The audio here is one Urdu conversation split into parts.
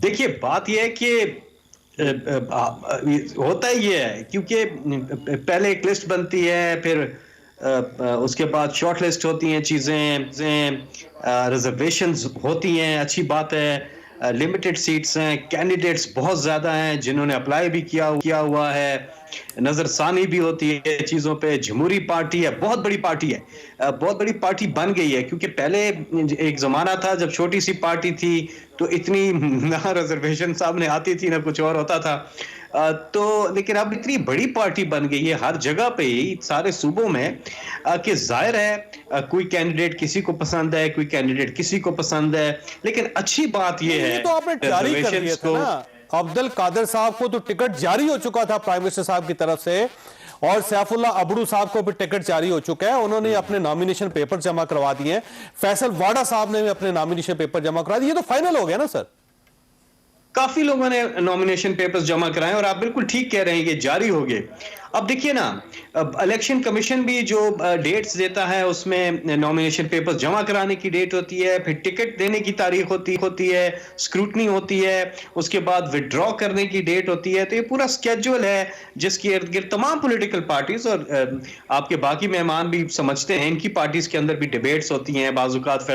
دیکھیے بات یہ ہے کہ ہوتا ہی یہ ہے کیونکہ پہلے ایک لسٹ بنتی ہے، پھر اس کے بعد شارٹ لسٹ ہوتی ہیں، چیزیں ریزرویشنز ہوتی ہیں، اچھی بات ہے، لمیٹڈ سیٹس ہیں، کینڈیڈیٹس بہت زیادہ ہیں جنہوں نے اپلائی بھی کیا ہوا ہے، نظر ثانی بھی ہوتی ہے چیزوں پہ، جمہوری پارٹی ہے، بہت بڑی پارٹی ہے، بہت بڑی پارٹی بن گئی ہے، کیونکہ پہلے ایک زمانہ تھا جب چھوٹی سی پارٹی تھی تو اتنی نہ ریزرویشن سامنے آتی تھی نہ کچھ اور ہوتا تھا، تو لیکن اب اتنی بڑی پارٹی بن گئی ہے ہر جگہ پہ ہی سارے صوبوں میں کہ ظاہر ہے کوئی کینڈیڈیٹ کسی کو پسند ہے، کوئی کینڈیڈیٹ کسی کو پسند ہے، لیکن اچھی بات یہ ہے یہ تو آپ نے جاری کر دیے ریزرویشنز تھے کو۔ نا، عبد القادر صاحب کو تو ٹکٹ جاری ہو چکا تھا پرائم منسٹر صاحب کی طرف سے، اور سیف اللہ ابڑو صاحب کو بھی ٹکٹ جاری ہو چکا ہے، انہوں نے اپنے نامینیشن پیپر جمع کروا دیے ہیں، فیصل واڈا صاحب نے بھی اپنے نامینیشن پیپر جمع کروا دیے، یہ تو فائنل ہو گیا نا سر؟ کافی لوگوں نے نامینیشن پیپرز جمع کرائے اور آپ بالکل ٹھیک کہہ رہے ہیں کہ جاری ہو گئے۔ اب دیکھیے نا، الیکشن کمیشن بھی جو ڈیٹس دیتا ہے اس میں نامینیشن پیپرز جمع کرانے کی ڈیٹ ہوتی ہے، پھر ٹکٹ دینے کی تاریخ ہوتی ہے، اسکروٹنی ہوتی ہے، اس کے بعد وڈرا کرنے کی ڈیٹ ہوتی ہے، تو یہ پورا سکیجول ہے جس کے ارد گرد تمام پولیٹیکل پارٹیز اور آپ کے باقی مہمان بھی سمجھتے ہیں، ان کی پارٹیز کے اندر بھی ڈیبیٹس ہوتی ہیں، بعض اوقات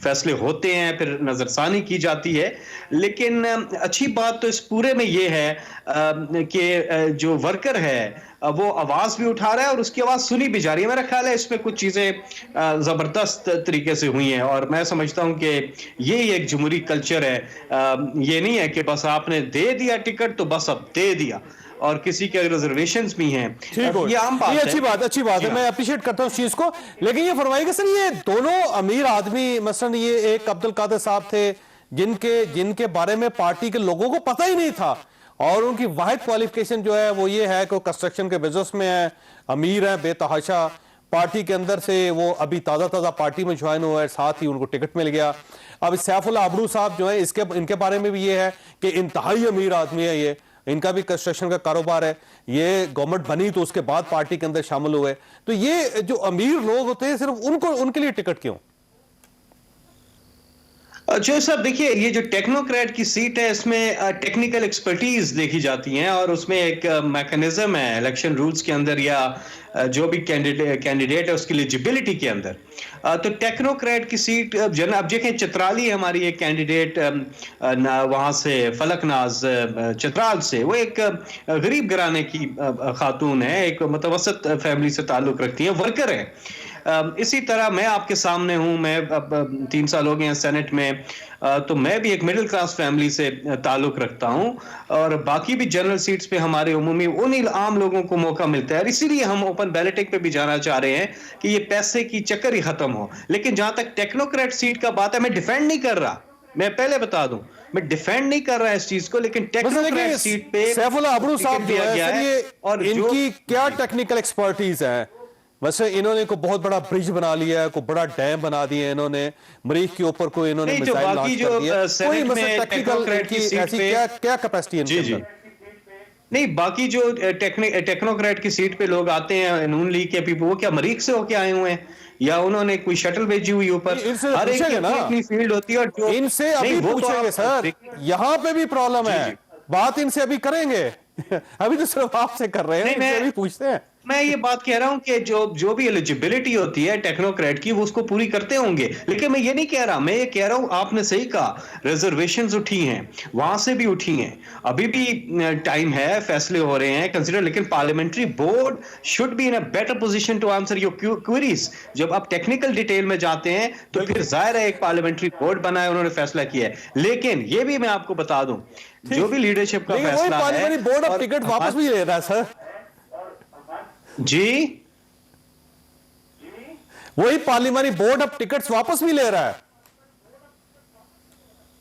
فیصلے ہوتے ہیں، پھر نظر ثانی کی جاتی ہے، لیکن اچھی بات تو اس پورے میں یہ ہے کہ جو ورکر ہے وہ آواز بھی اٹھا رہا ہے اور اس کی آواز سنی بھی جا رہی ہے۔ میرا خیال ہے اس میں کچھ چیزیں زبردست طریقے سے ہوئی ہیں اور میں سمجھتا ہوں کہ یہی ایک جمہوری کلچر ہے، یہ نہیں ہے کہ بس آپ نے دے دیا ٹکٹ تو بس اب دے دیا، اور کسی کے ریزرویشنز بھی ہیں، ٹھیک ہو، یہ عام یہ بات ہے۔ اچھی بات ہے، جی ہاں، میں اپریشیٹ کرتا ہوں اس چیز کو، لیکن یہ فرمائیے کہ سر یہ دونوں امیر آدمی، مثلا یہ ایک عبد القادر صاحب تھے جن کے بارے میں پارٹی کے لوگوں کو پتہ ہی نہیں تھا، اور ان کی واحد کوالیفیکیشن جو ہے وہ یہ ہے کہ وہ کنسٹرکشن کے بزنس میں ہیں، امیر ہیں بے تحاشا، پارٹی کے اندر سے وہ ابھی تازہ پارٹی میں جوائن ہوا ہے، ساتھ ہی ان کو ٹکٹ مل گیا۔ اب سیف اللہ ابڑو صاحب جو ہیں ان کے بارے میں بھی یہ ہے کہ انتہائی امیر آدمی ہے، یہ ان کا بھی کنسٹرکشن کا کاروبار ہے، یہ گورنمنٹ بنی تو اس کے بعد پارٹی کے اندر شامل ہوئے، تو یہ جو امیر لوگ ہوتے ہیں صرف ان کے لیے ٹکٹ کیوں؟ جو صاحب دیکھیے، یہ جو ٹیکنوکریٹ کی سیٹ ہے اس میں ٹیکنیکل ایکسپرٹیز دیکھی جاتی ہیں، اور اس میں ایک میکنزم ہے الیکشن رولز کے اندر یا جو بھی کینڈیڈیٹ ہے اس کی ایلیجیبلٹی کے اندر، تو ٹیکنوکریٹ کی سیٹ اب دیکھیں چترالی ہماری ایک کینڈیڈیٹ وہاں سے فلک ناز چترال سے، وہ ایک غریب گھرانے کی خاتون ہے، ایک متوسط فیملی سے تعلق رکھتی ہیں، ورکر ہے۔ اسی طرح میں آپ کے سامنے ہوں، میں 3 سال ہو گئے ہیں سینٹ میں، تو میں بھی ایک مڈل کلاس فیملی سے تعلق رکھتا ہوں، اور باقی بھی جنرل سیٹس پہ ہمارے عمومی انہی عام لوگوں کو موقع ملتا ہے، اور اسی لیے ہم اوپن بیلٹنگ پہ بھی جانا چاہ رہے ہیں کہ یہ پیسے کی چکر ہی ختم ہو۔ لیکن جہاں تک ٹیکنوکریٹ سیٹ کا بات ہے، میں ڈیفینڈ نہیں کر رہا، میں پہلے بتا دوں میں ڈیفینڈ نہیں کر رہا اس چیز کو، لیکن بس ٹیکنوکریٹ دیکھیں سیٹ پہ سیف اللہ ابڑو صاحب ٹکٹ جو دیا ہے گیا سر، ہے، یہ اور ان جو کی کیا ٹیکنیکل ایکسپرٹیز ہے؟ ویسے انہوں نے کوئی بہت بڑا برج بنا لیا ہے، کوئی بڑا ڈیم بنا دیا ہے، انہوں نے مریخ کے اوپر کوئی انہوں نے نہیں، جو میزائل باقی لانچ جو کر دی ہے، کوئی سینٹ مثلا میں ٹیکنیکل ان ٹیکنوکریٹ کی کی سیٹ ایسی پہ، کیا کیپیسٹی ہے ان کے جی جی، اندر؟ نہیں باقی جو ٹیکنوکریٹ کی سیٹ پہ لوگ آتے ہیں نون لیگ کے پیپل، وہ کیا مریخ سے ہو کے آئے ہوئے ہیں یا انہوں نے کوئی شٹل بھیجی ہوئی اوپر؟ ان سے ہر ایک پوچھیں کی گے نا، اپنی اپنی فیلڈ ہوتی ہے، اور جو ان سے نہیں ابھی وہ تو پوچھیں گے آپ سر، یہاں پہ بھی پرابلم جی ہے، جی، بات ان سے ابھی کریں گے ابھی تو صرف آپ سے کر رہے ہیں، نہیں ان سے ابھی پوچھتے ہیں۔ میں یہ بات کہہ رہا ہوں کہ جو بھی ایلیجیبلٹی ہوتی ہے ٹیکنوکریٹ کی وہ اس کو پوری کرتے ہوں گے، لیکن میں یہ نہیں کہہ رہا، میں یہ کہہ رہا ہوں آپ نے صحیح کہا، ریزرویشنز اٹھی ہیں، وہاں سے بھی اٹھی ہیں، ابھی بھی ٹائم ہے، فیصلے ہو رہے ہیں کنسیڈر، لیکن parliamentary board should be in a better position to answer your queries. جب آپ ٹیکنیکل ڈیٹیل میں جاتے ہیں تو پھر ظاہر ہے ایک پارلیمنٹری بورڈ بنا ہے، انہوں نے فیصلہ کیا ہے، لیکن یہ بھی میں آپ کو بتا دوں جو بھی لیڈرشپ کا لیکن وہی فیصلہ ہے، پارلیمانی بورڈ اب اور ٹکٹ واپس بھی لے رہا ہے سر، جی وہی پارلیمانی بورڈ اب ٹکٹس واپس بھی لے رہا ہے۔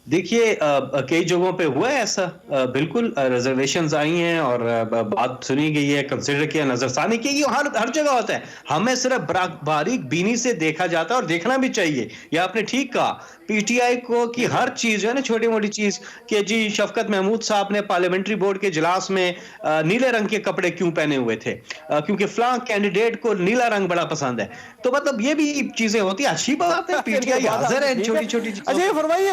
دیکھیے کئی جگہوں پہ ہوا ہے ایسا، بالکل ریزرویشنز آئی ہیں اور بات سنی گئی ہے، کنسیڈر کیا، نظر ثانی کی، یہ ہر جگہ ہوتا ہے، ہمیں صرف باریک بینی سے دیکھا جاتا ہے اور دیکھنا بھی چاہیے۔ یہ آپ نے ٹھیک کہا، پی ٹی آئی کو کی ہر چیز ہے نا، چھوٹی موٹی چیز کہ جی شفقت محمود صاحب نے پارلیمنٹری بورڈ کے اجلاس میں نیلے رنگ کے کپڑے کیوں پہنے ہوئے تھے، کیونکہ فلاں کینڈیڈیٹ کو نیلا رنگ بڑا پسند ہے، تو مطلب یہ بھی چیزیں ہوتی ہیں، اچھی بات ہے، پی ٹی آئی حاضر ہے ان ٹھیک ہے، چھوٹی چھوٹی چیزوں اچھا یہ پہ۔ فرمائیے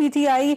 PTI